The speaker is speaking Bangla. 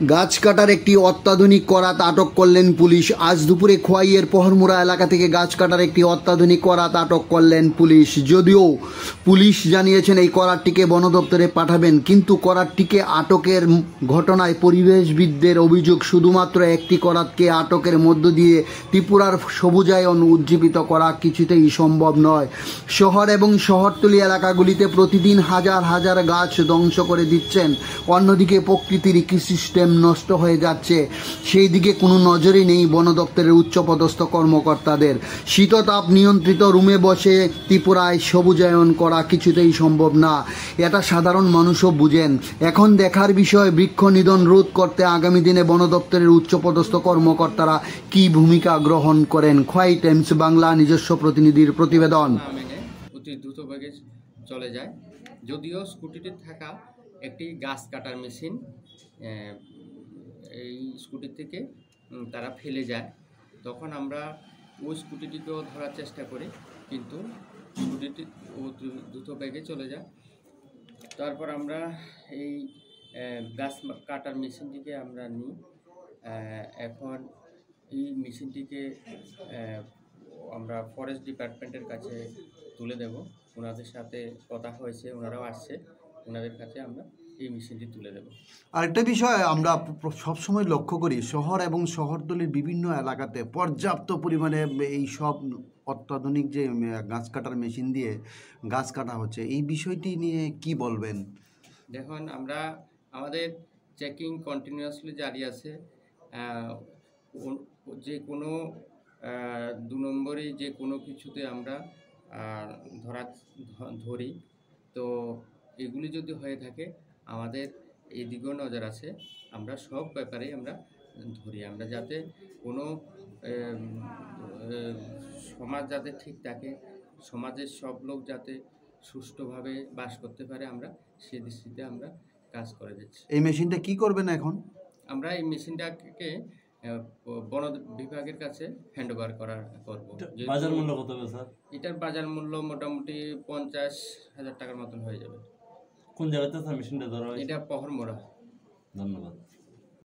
গাছ কাটার একটি অত্যাধুনিক করাত আটক করলেন পুলিশ। আজ দুপুরে খোয়াইয়ের পহরমুড়া এলাকা থেকে গাছ কাটার একটি অত্যাধুনিক করাত আটক করলেন পুলিশ। যদিও পুলিশ জানিয়েছেন এই করাতটিকে বন দপ্তরে পাঠাবেন, কিন্তু করাতটিকে আটকের ঘটনায় পরিবেশবিদদের অভিযোগ শুধুমাত্র একটি করাতকে আটকের মধ্য দিয়ে ত্রিপুরার সবুজায়ন উজ্জীবিত করা কিছুতেই সম্ভব নয়। শহর এবং শহরতলি এলাকাগুলিতে প্রতিদিন হাজার হাজার গাছ ধ্বংস করে দিচ্ছেন, অন্যদিকে প্রকৃতির ইকোসিস্টেম নষ্ট হয়ে যাচ্ছে। সেই দিকে কোনো নজরই নেই বন দপ্তরের উচ্চপদস্থ কর্মকর্তাদের। শীততাপ নিয়ন্ত্রিত রুমে বসে ত্রিপুরায় সবুজায়ন করা কিছুতেই সম্ভব না, এটা সাধারণ মানুষও বুঝেন। এখন দেখার বিষয় বৃক্ষ নিধন রোধ করতে আগামী দিনে বন দপ্তরের উচ্চপদস্থ কর্মকর্তারা কি ভূমিকা গ্রহণ করেন। খোয়াই টাইমস বাংলা নিজস্ব প্রতিনিধির প্রতিবেদন। অতি দ্রুত বেগে চলে যায়। যদিও স্কুটিতে থাকা একটি গাছ কাটার মেশিন এই স্কুটি থেকে তারা ফেলে যায়, তখন আমরা ওই স্কুটিটিকেও ধরার চেষ্টা করি, কিন্তু স্কুটিটি অতি দ্রুত বেগে চলে যায়। তারপর আমরা এই গাছ কাটার মেশিনটিকে আমরা নিই। এখন এই মেশিনটিকে আমরা ফরেস্ট ডিপার্টমেন্টের কাছে তুলে দেব। ওনাদের সাথে কথা হয়েছে, ওনারাও আসছে, ওনাদের কাছে আমরা এই মেশিনটি তুলে দেব। আরেকটা বিষয় আমরা সবসময় লক্ষ্য করি, শহর এবং শহরতলির বিভিন্ন এলাকাতে পর্যাপ্ত পরিমাণে এই সব অত্যাধুনিক যে গাছ কাটার মেশিন দিয়ে গাছ কাটা হচ্ছে, এই বিষয়টি নিয়ে কি বলবেন? দেখুন, আমরা আমাদের চেকিং কন্টিনিউয়াসলি জারি আছে। যে কোনো 2 নম্বরে যে কোনো কিছুতে আমরা ধরি, তো এগুলি যদি হয়ে থাকে আমাদের এই দিকেও নজর আছে। আমরা সব ব্যাপারেই আমরা ধরি, আমরা যাতে কোনো সমাজ যাতে ঠিক থাকে, সমাজের সব লোক যাতে সুষ্ঠুভাবে বাস করতে পারে, আমরা সেই দৃষ্টিতে আমরা কাজ করে যাচ্ছি। এই মেশিনটা কি করবেন এখন? আমরা এই মেশিনটাকে বন বিভাগের কাছে হ্যান্ড ওভার করব। বাজার মূল্য কত হবে স্যার? এটার বাজার মূল্য মোটামুটি 50,000 টাকার মতন হয়ে যাবে। কোন জায়গাতে স্যার মেশিনটা ধরা হয়েছে? এটা পহরমুড়া। ধন্যবাদ।